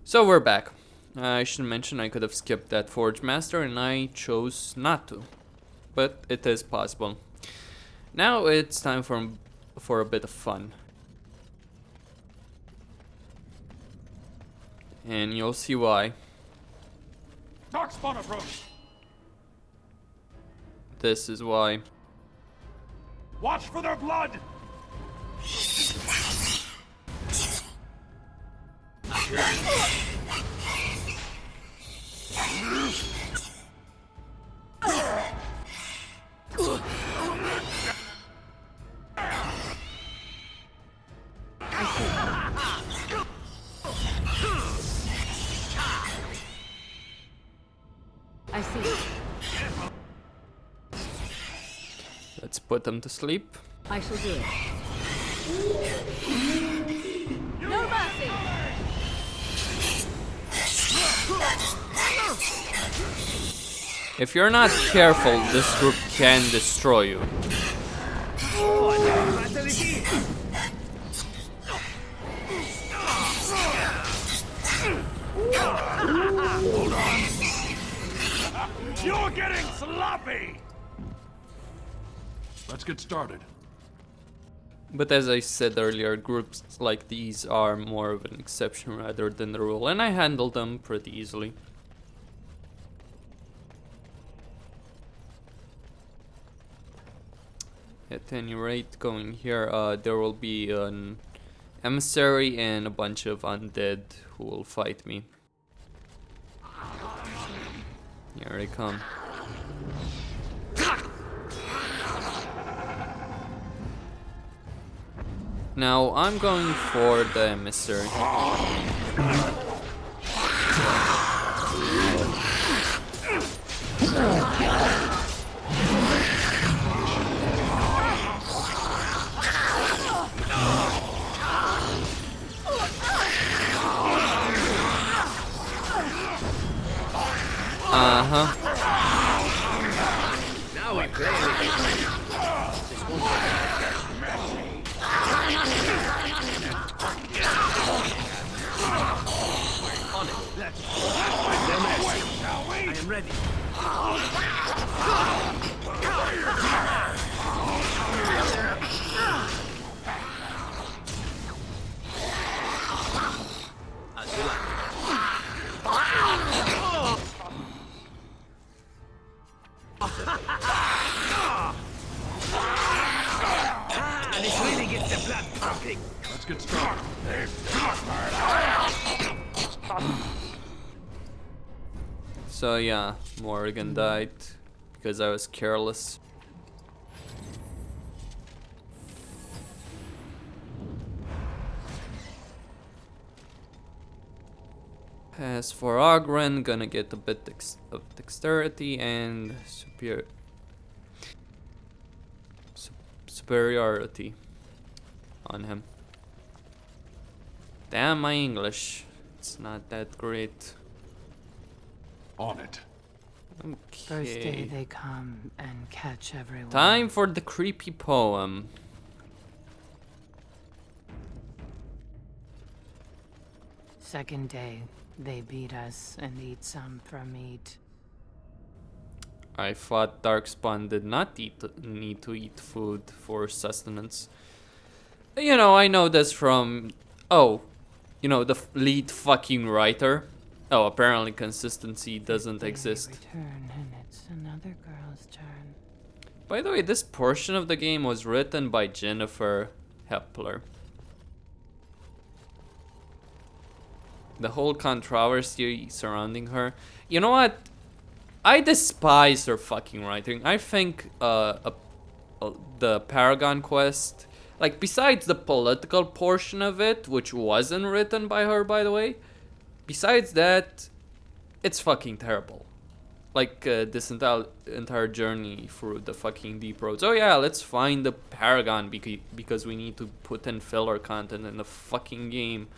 So we're back. I should mention I could have skipped that Forge Master and I chose not to. But it is possible. Now it's time for a bit of fun. And you'll see why. Darkspawn approach! This is why. Watch for their blood! I see. Let's put them to sleep. I shall do it. No mercy! If you're not careful, this group can destroy you. Hold on! You're getting sloppy! Let's get started. But as I said earlier, groups like these are more of an exception rather than the rule, and I handled them pretty easily. At any rate, going here, there will be an emissary and a bunch of undead who will fight me. Here they come. Now I'm going for the emissary. Now we play with it. This won't on it. Let's I am ready. As you like. And it really gets the blood pumping. Let's get started. So yeah, Morrigan died because I was careless. As for Ogren, gonna get a bit of dexterity and superiority on him. Damn my English, it's not that great. On it. First day Okay. they come and catch everyone. Time for the creepy poem. Second day, they beat us and eat some from meat. I thought darkspawn did not need to eat food for sustenance. You know, I know this from... Oh, you know, the lead fucking writer. Oh, apparently consistency doesn't They exist. return and it's another girl's turn. By the way, this portion of the game was written by Jennifer Hepler. The whole controversy surrounding her. You know what? I despise her fucking writing. I think the Paragon quest, like besides the political portion of it, which wasn't written by her, by the way, besides that, it's fucking terrible. Like this entire journey through the fucking deep roads. Oh yeah, let's find the Paragon because we need to put in filler content in the fucking game.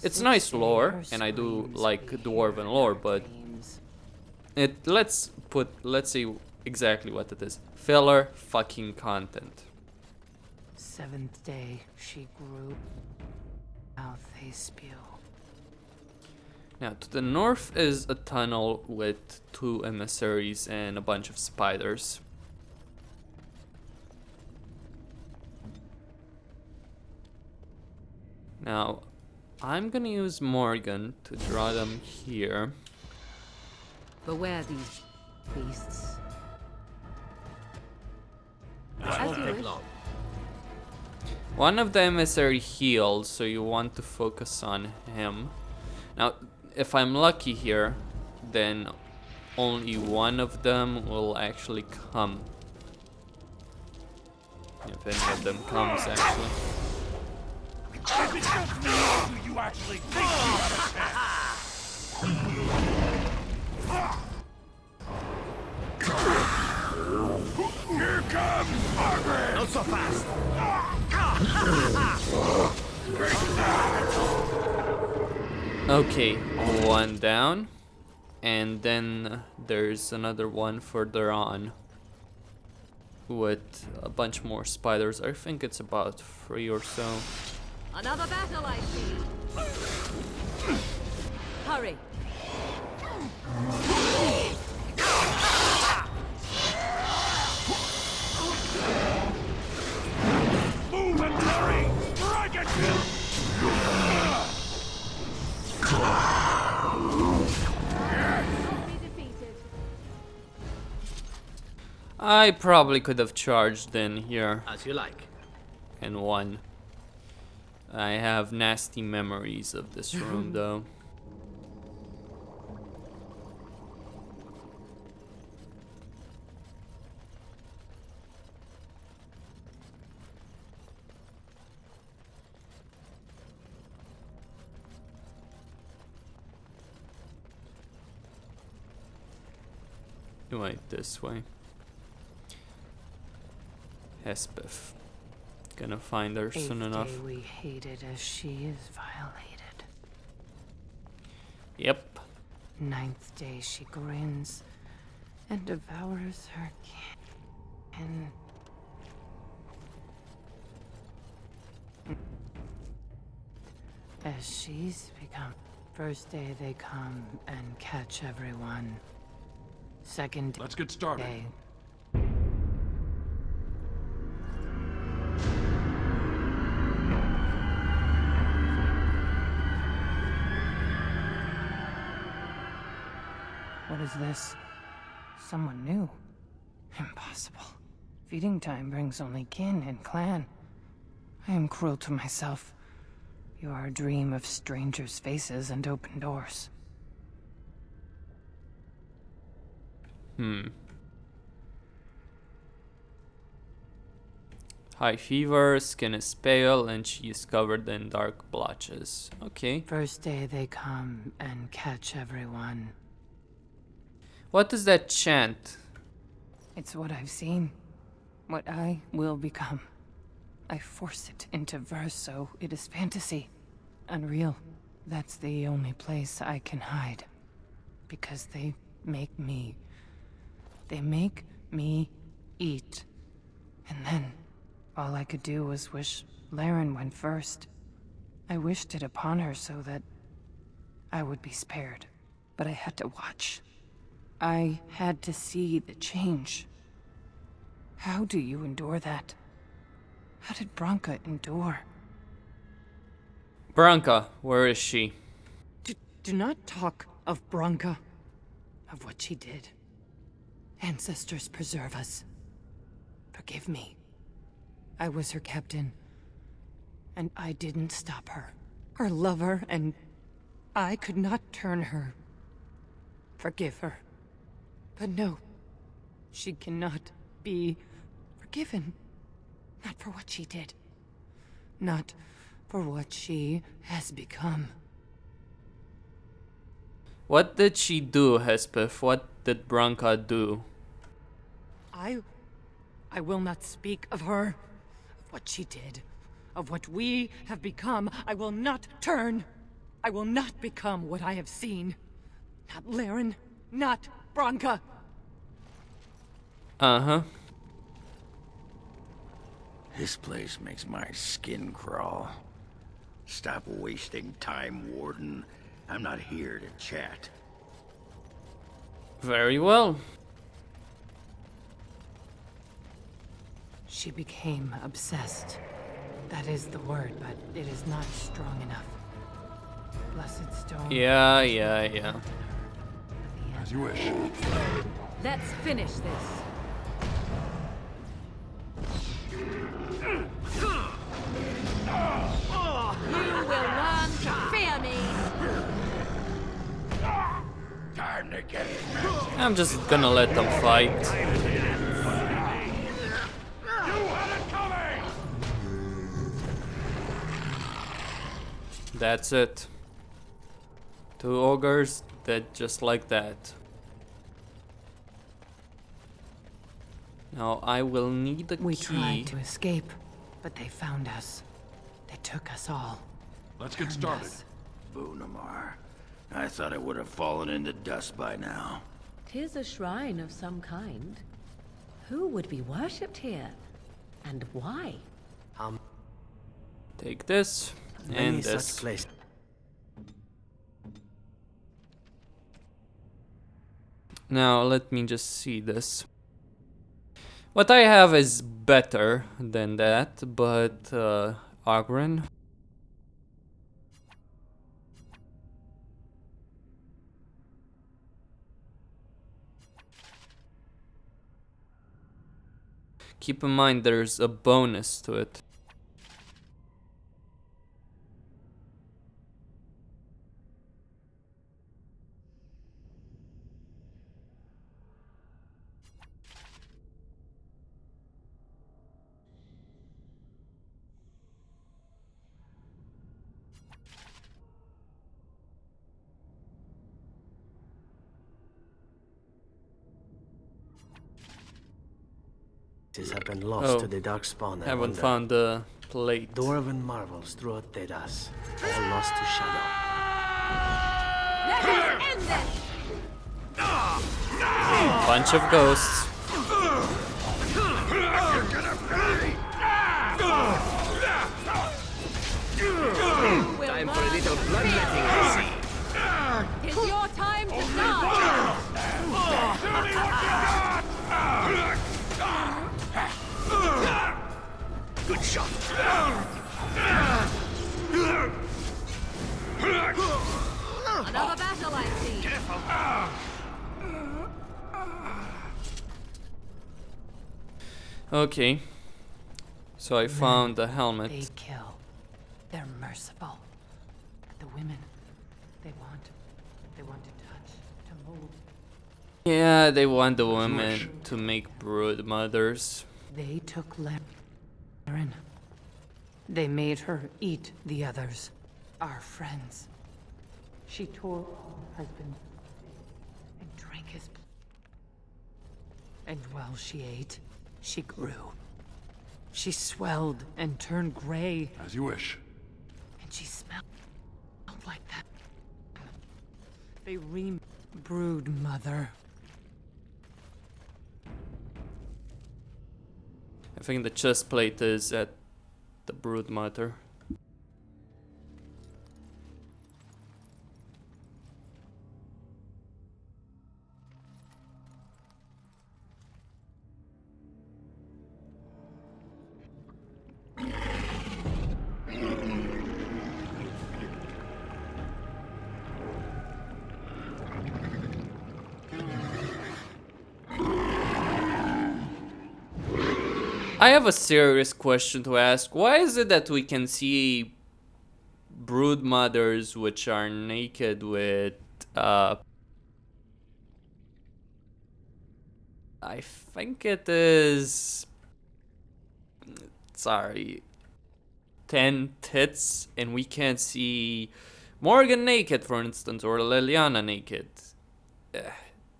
It's nice lore, and I do like dwarven lore, but let's see exactly what it is. Filler fucking content. Seventh day, she grew. Out they spew. Now, to the north is a tunnel with 2 emissaries and a bunch of spiders. Now, I'm gonna use Morgan to draw them here. Beware these beasts. That As won't you take wish. long. One of the emissary healed, so you want to focus on him. Now, if I'm lucky here, then only one of them will actually come. If any of them comes, actually. If it's just me, or do you actually think you have a chance? Here comes Margaret! Not so fast. Okay, one down. And then there's another one further on with a bunch more spiders. I think it's about 3 or so. Another battle, I see. Hurry. Move and hurry! Strike at him! Be defeated. I probably could have charged in here As you like. and won. I have nasty memories of this room though. Right, this way. Hespeth. Gonna find her soon enough. Day we hated as she is violated. Yep. 9th day she grins and devours her kin. As she's become. First day they come and catch everyone. Second Let's get started. day. What is this? Someone new? Impossible. Feeding time brings only kin and clan. I am cruel to myself. You are a dream of strangers' faces and open doors. High fever, skin is pale, and she is covered in dark blotches. Okay. First day they come and catch everyone. What is that chant? It's what I've seen. What I will become. I force it into verse, so it is fantasy. Unreal. That's the only place I can hide. Because they make me. They make me eat. And then, all I could do was wish Laren went first. I wished it upon her so that I would be spared. But I had to watch. I had to see the change. How do you endure that? How did Branka endure? Branka, where is she? Do not talk of Branka. Of what she did. Ancestors preserve us. Forgive me. I was her captain. And I didn't stop her. Her lover, and I could not turn her. Forgive her. But no. She cannot be forgiven. Not for what she did. Not for what she has become. What did she do, Hespeth? What did Branka do? I will not speak of her, of what she did, of what we have become. I will not turn. I will not become what I have seen. Not Laren, not Branka. Uh-huh. This place makes my skin crawl. Stop wasting time, Warden. I'm not here to chat. Very well. She became obsessed. That is the word, but it is not strong enough. Blessed stone. Yeah. As you wish. Let's finish this. You will learn to fear me. Time to get I'm just gonna let them fight. You had it coming! That's it. 2 ogres dead just like that. Now I will need the We key. tried to escape, but they found us. They took us all. Let's get Burned started. us. Broodmother. I thought it would have fallen into dust by now. 'Tis a shrine of some kind. Who would be worshipped here? And why? Take this and this. place. Now let me just see this. What I have is better than that, but Ogren. Keep in mind there's a bonus to it. Have been lost Oh, to the darkspawn. Haven't found the plate. Dwarven marvels throughout Thedas, all lost to shadow. Let us end this. Bunch of ghosts. We'll Time learn for a little bloodletting, I see. It's your time to die. Good shot. Another battle I see. Okay. So I found the They helmet. kill. They're merciful. But the women, they want to touch, to move. Yeah, they want the women to make brood mothers. They took Laren. They made her eat the others, our friends. She tore her husband and drank his blood. And while she ate, she grew. She swelled and turned gray, As you wish. and she smelled like that. They Broodmother. I think the chest plate is at the Broodmother. I have a serious question to ask. Why is it that we can see brood mothers which are naked with I think it is sorry 10 tits, and we can't see Morgan naked, for instance, or Liliana naked?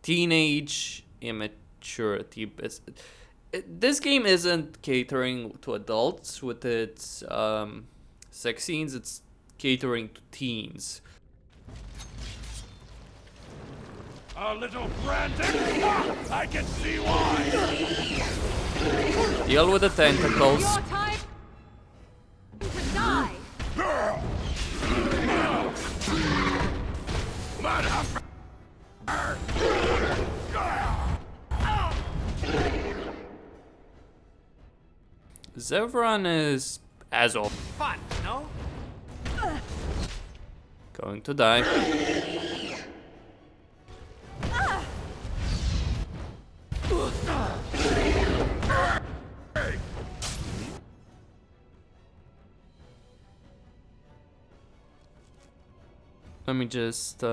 Teenage immaturity. This game isn't catering to adults with its sex scenes, it's catering to teens. A little frantic? I can see why! Deal with the tentacles. Your time to die. Zevran is asshole. Fun, no? Going to die. Let me just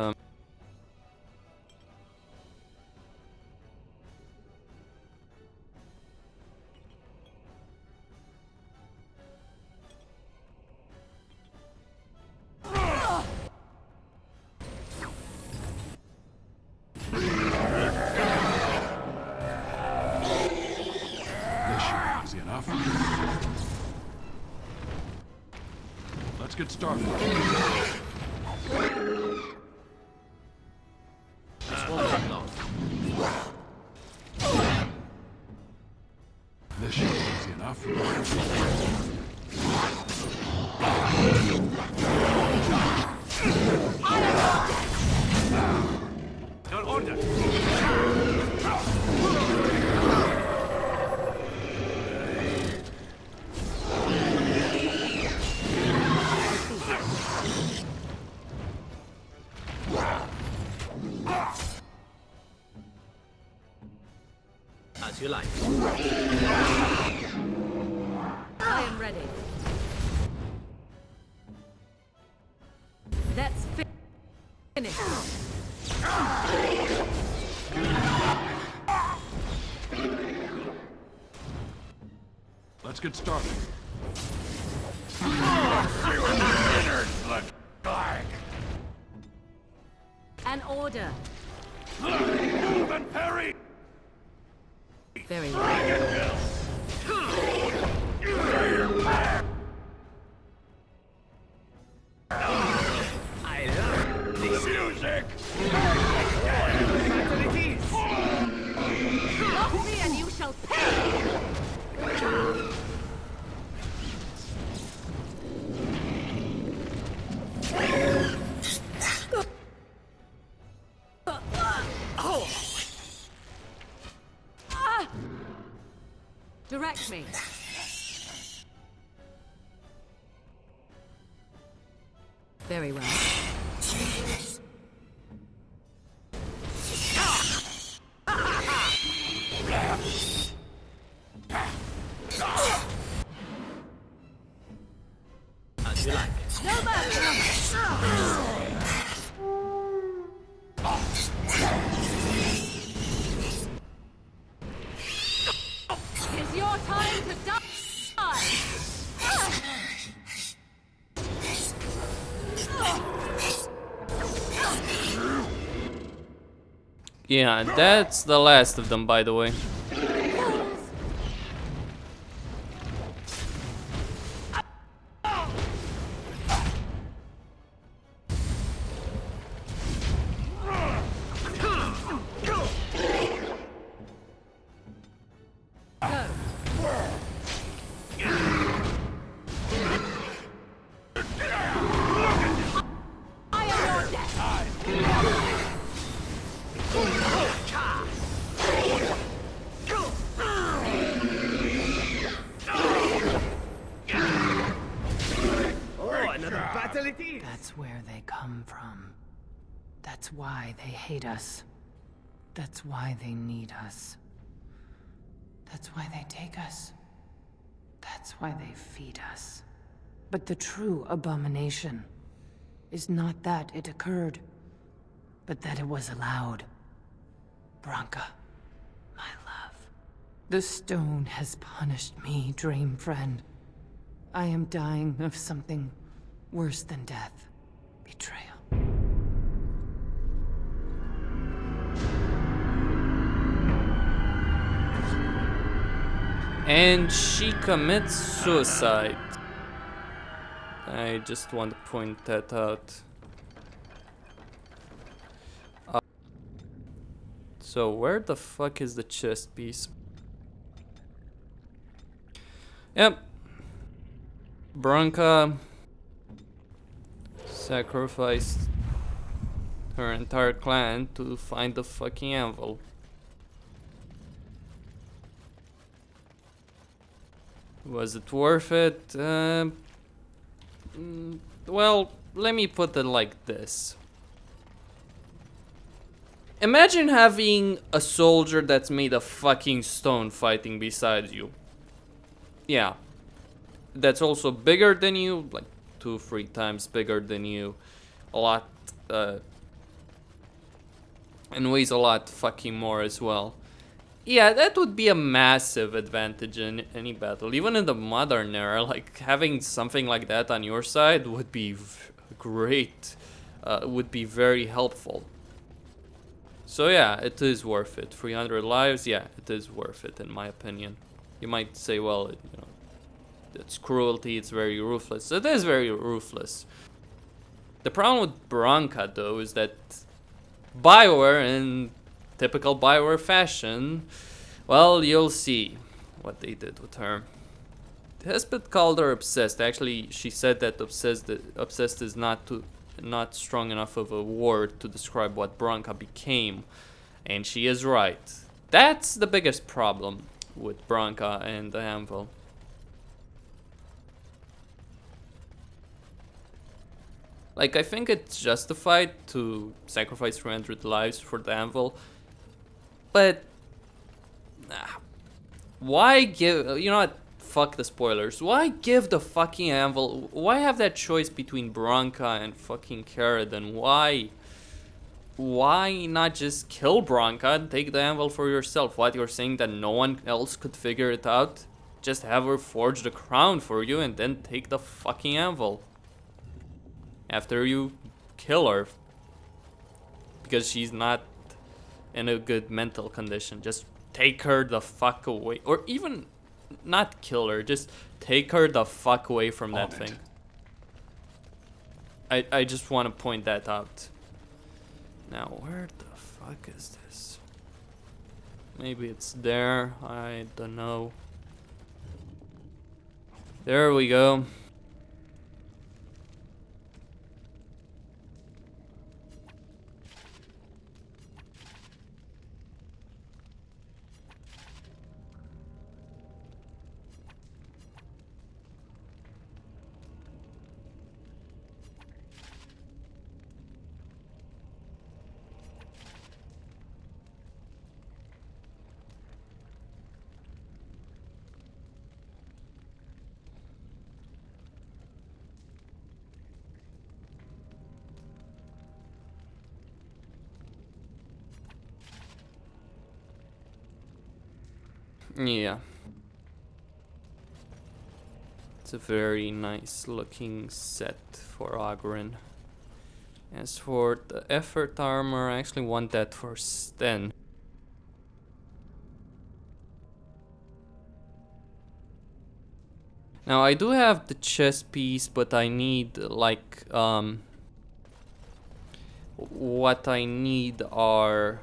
Easy enough. Let's get started. This should be easy enough. Your order. As you like. I am ready. That's finished. Let's get started. An order. Move and parry! Very well. I love this music. Mock me and you shall pay! Direct me. Very well. As you like. No matter. It's your time to die. yeah, that's the last of them, by the way. I am your death. Oh, another battle it is. That's where they come from. That's why they hate us. That's why they need us. That's why they take us. That's why they feed us. But the true abomination is not that it occurred, but that it was allowed. Branka, my love. The stone has punished me, dream friend. I am dying of something worse than death. Betrayal. And she commits suicide. I just want to point that out. So where the fuck is the chest piece? Yep. Branka sacrificed her entire clan to find the fucking anvil. Was it worth it? Well, let me put it like this. Imagine having a soldier that's made of fucking stone fighting beside you. Yeah. That's also bigger than you, like 2-3 times bigger than you. A lot, and weighs a lot fucking more as well. Yeah, that would be a massive advantage in any battle. Even in the modern era, like having something like that on your side would be great. Would be very helpful. So yeah, it is worth it. 300 lives, yeah, it is worth it in my opinion. You might say, well, you know, it's cruelty, it's very ruthless. It is very ruthless. The problem with Branka, though, is that BioWare, in typical BioWare fashion, well, you'll see what they did with her. Hesped called her obsessed. Actually, she said that obsessed is not strong enough of a word to describe what Branka became, and she is right. That's the biggest problem with Branka and the Anvil. Like, I think it's justified to sacrifice 300 lives for the Anvil, but why give, you know what, fuck the spoilers. Why give the fucking Anvil, why have that choice between Branka and fucking Caradon? Why not just kill Branka and take the Anvil for yourself? What, you're saying that no one else could figure it out? Just have her forge the crown for you and then take the fucking Anvil after you kill her, because she's not in a good mental condition. Just take her the fuck away, or even not kill her, just take her the fuck away from that thing. I just want to point that out. Now, where the fuck is this? Maybe it's there, I don't know. There we go. Yeah. It's a very nice looking set for Ogren. As for the effort armor, I actually want that for Sten. Now I do have the chest piece, but I need like what I need are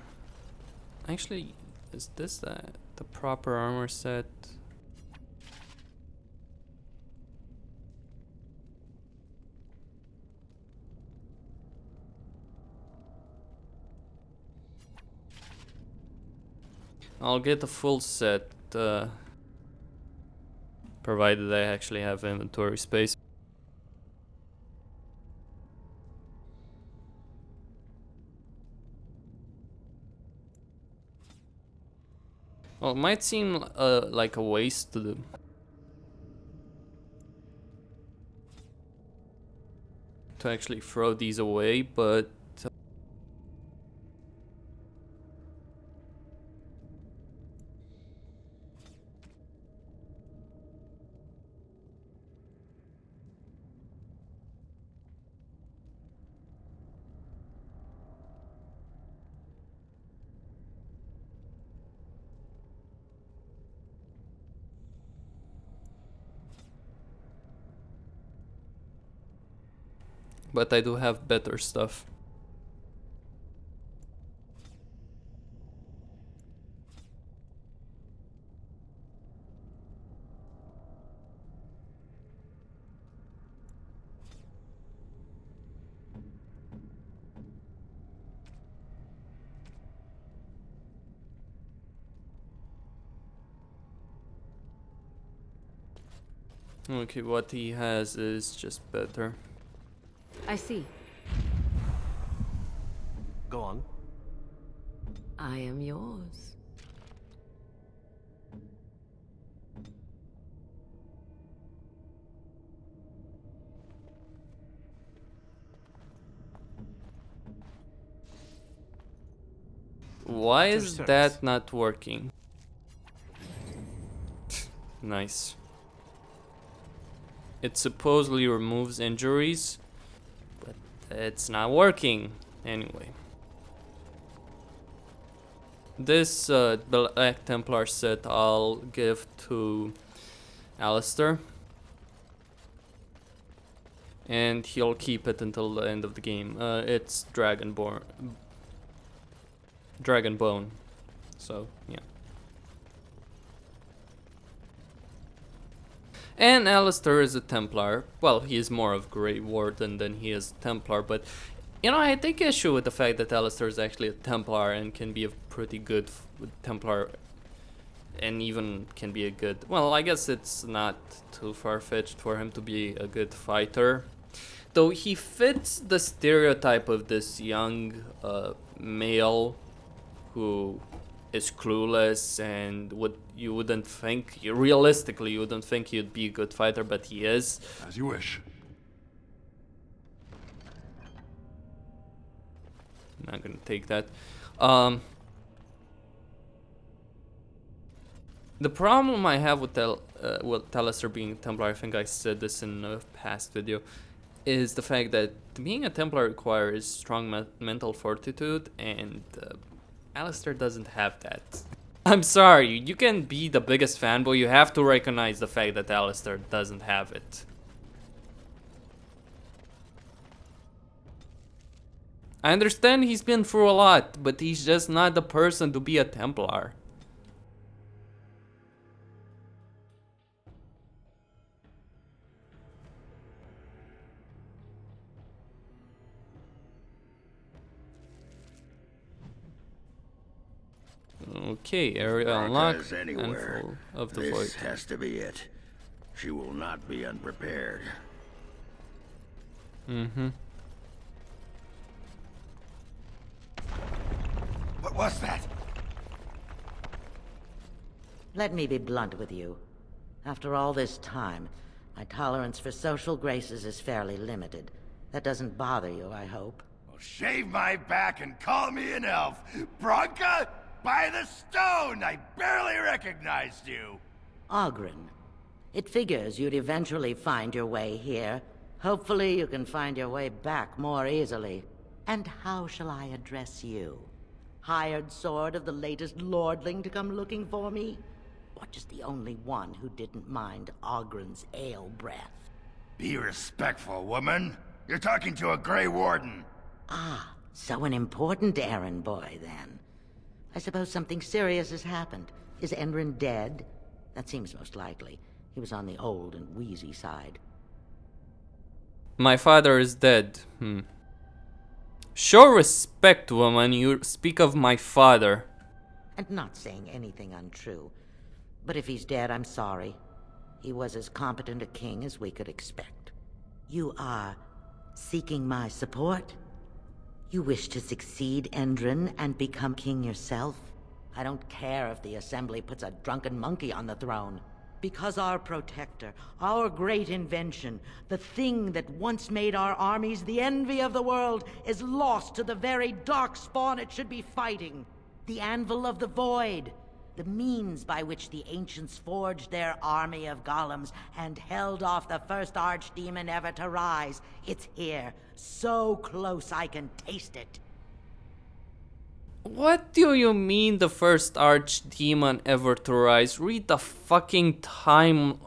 actually, is this the proper armor set? I'll get a full set, provided I actually have inventory space. Well, it might seem like a waste to actually throw these away, but I do have better stuff. Okay, what he has is just better. I see. Go on. I am yours. Why At your is service. that not working? Nice. It supposedly removes injuries, but it's not working anyway. This Black Templar set I'll give to Alistair, and he'll keep it until the end of the game. It's Dragonbone, so yeah. And Alistair is a Templar. Well, he is more of Grey Warden than he is Templar, but you know, I take issue with the fact that Alistair is actually a Templar and can be a pretty good Templar, and even can be a good... Well, I guess it's not too far-fetched for him to be a good fighter. Though he fits the stereotype of this young male who is clueless and you wouldn't think, realistically, you wouldn't think he'd be a good fighter, but he is. As you wish. I'm not gonna take that. The problem I have with Alistair being a Templar, I think I said this in a past video, is the fact that being a Templar requires strong mental fortitude, and Alistair doesn't have that. I'm sorry, you can be the biggest fanboy, you have to recognize the fact that Alistair doesn't have it. I understand he's been through a lot, but he's just not the person to be a Templar. Okay, area Branka unlocked is and anywhere. full of the This void. has to be it. She will not be unprepared. Mm-hmm. What was that? Let me be blunt with you. After all this time, my tolerance for social graces is fairly limited. That doesn't bother you, I hope. Well, shave my back and call me an elf. Branka, by the stone! I barely recognized you. Ogren. It figures you'd eventually find your way here. Hopefully you can find your way back more easily. And how shall I address you? Hired sword of the latest lordling to come looking for me? Or just the only one who didn't mind Ogren's ale breath? Be respectful, woman. You're talking to a Grey Warden. Ah, so an important errand boy, then. I suppose something serious has happened. Is Endrin dead? That seems most likely. He was on the old and wheezy side. My father is dead. Show respect, woman. You speak of my father. And not saying anything untrue. But if he's dead, I'm sorry. He was as competent a king as we could expect. You are seeking my support? You wish to succeed Endrin and become king yourself? I don't care if the Assembly puts a drunken monkey on the throne. Because our protector, our great invention, the thing that once made our armies the envy of the world, is lost to the very darkspawn it should be fighting. The Anvil of the Void. The means by which the ancients forged their army of golems and held off the first archdemon ever to rise. It's here, so close I can taste it. What do you mean the first archdemon ever to rise? Read the fucking time...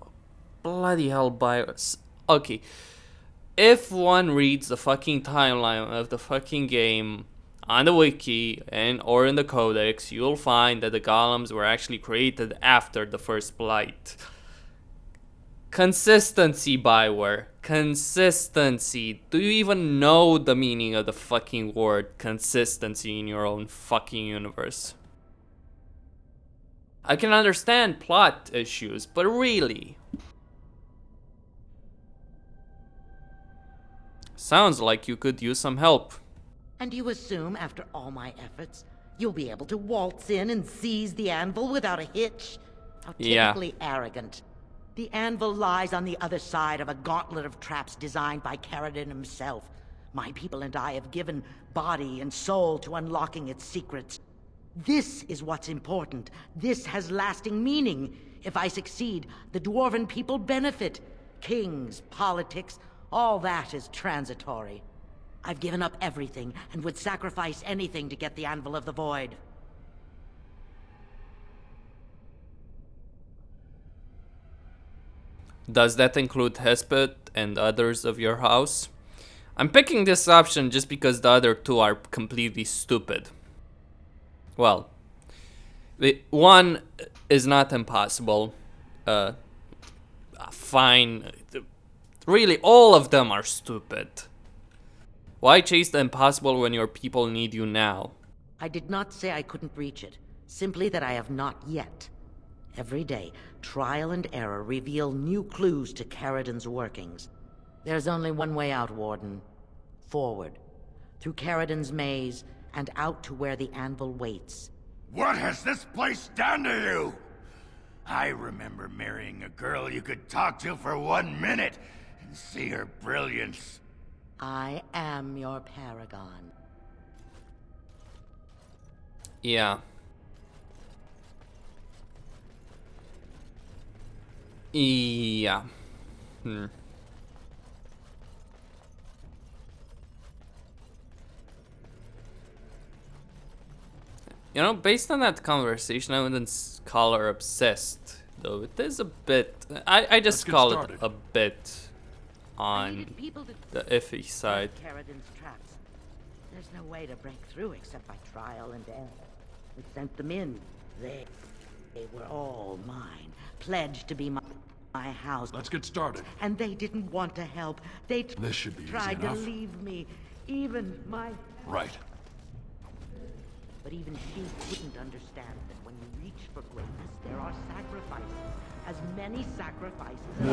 Bloody hell, BIOS. Okay. If one reads the fucking timeline of the fucking game on the wiki or in the codex, you'll find that the golems were actually created after the first blight. Consistency, Bioware. Consistency. Do you even know the meaning of the fucking word consistency in your own fucking universe? I can understand plot issues, but really? Sounds like you could use some help. And you assume, after all my efforts, you'll be able to waltz in and seize the anvil without a hitch? How Yeah. typically arrogant. The anvil lies on the other side of a gauntlet of traps designed by Caradon himself. My people and I have given body and soul to unlocking its secrets. This is what's important. This has lasting meaning. If I succeed, the Dwarven people benefit. Kings, politics, all that is transitory. I've given up everything and would sacrifice anything to get the Anvil of the Void. Does that include Hesped and others of your house? I'm picking this option just because the other two are completely stupid. Well, one is not impossible. Fine. Really, all of them are stupid. Why chase the impossible when your people need you now? I did not say I couldn't reach it, simply that I have not yet. Every day, trial and error reveal new clues to Caradon's workings. There's only one way out, Warden. Forward. Through Caradon's maze, and out to where the anvil waits. What has this place done to you? I remember marrying a girl you could talk to for 1 minute and see her brilliance. I am your paragon. Yeah. Yeah. You know, based on that conversation, I wouldn't call her obsessed, though it is a bit. I just call it a bit on the iffy side. Caradon's traps. There's no way to break through except by trial and error. We sent them in. They were all mine, pledged to be my house. Let's get started. And they didn't want to help. They This should be easy tried to enough. leave me. Even my... Right. But even she couldn't understand that when you reach for greatness, there are sacrifices. As many sacrifices as...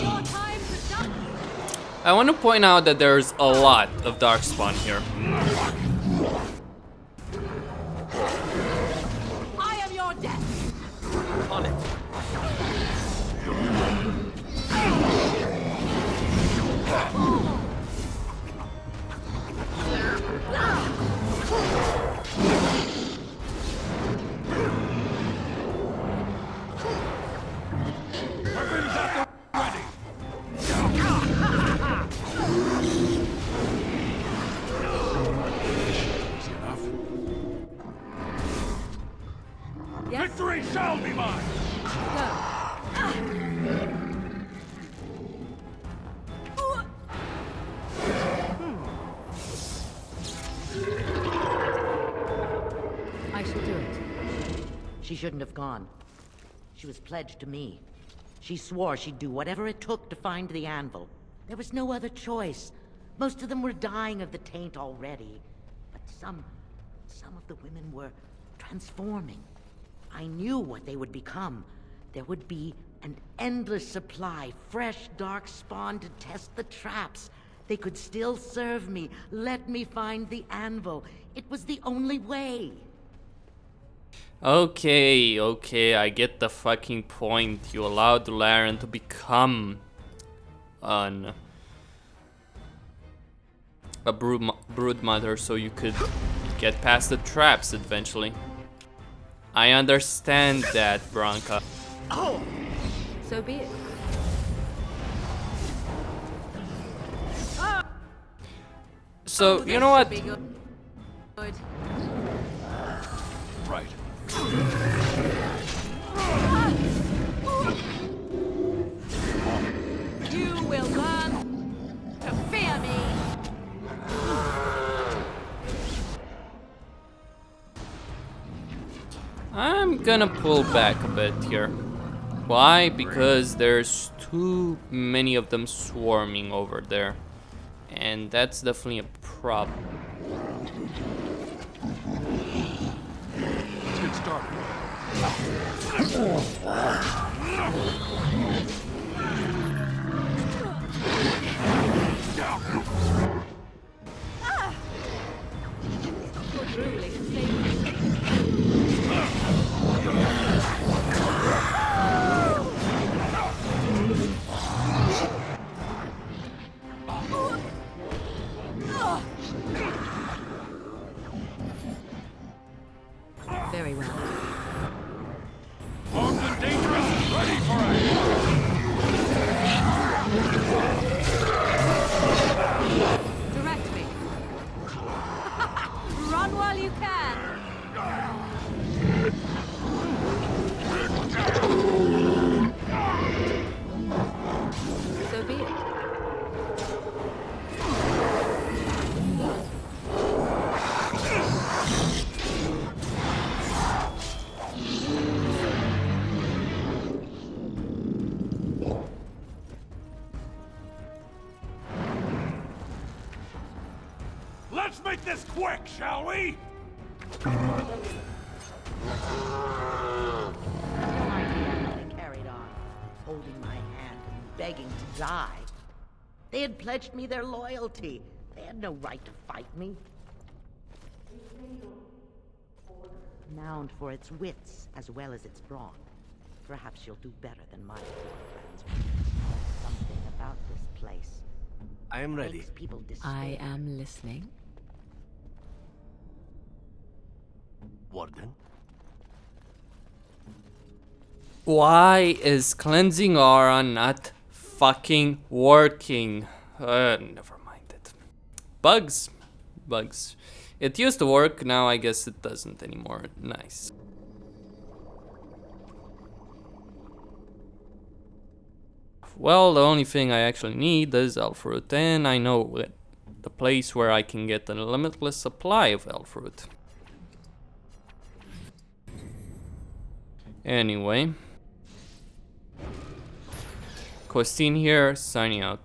Your time to die! I want to point out that there's a lot of darkspawn here. I am your death! On it. Easy enough. Victory shall be mine! I shall do it. She shouldn't have gone. She was pledged to me. She swore she'd do whatever it took to find the anvil. There was no other choice. Most of them were dying of the taint already. But some of the women were transforming. I knew what they would become. There would be an endless supply, fresh darkspawn to test the traps. They could still serve me, let me find the anvil. It was the only way. Okay, I get the fucking point. You allowed Laren to become a broodmother so you could get past the traps eventually. I understand that, Branka. So be it. So, you know what? Be good. Good. Right. You will learn to fear me! I'm gonna pull back a bit here. Why? Because there's too many of them swarming over there. And that's definitely a problem. Let's get started. Truly a statement. Very well. Armed and dangerous, ready for action! Direct me. Run while you can. So be it. Let's make this quick, shall we? They carried on, holding my hand and begging to die. They had pledged me their loyalty. They had no right to fight me. Renowned for its wits as well as its brawn. Perhaps you'll do better than my poor friends. Something about this place. I am ready. Makes people despair. I am listening. Warden? Why is cleansing aura not fucking working? Never mind it. Bugs. Bugs. It used to work, now I guess it doesn't anymore. Nice. Well, the only thing I actually need is Elfroot, and I know the place where I can get a limitless supply of Elfroot. Anyway. Costin here, signing out.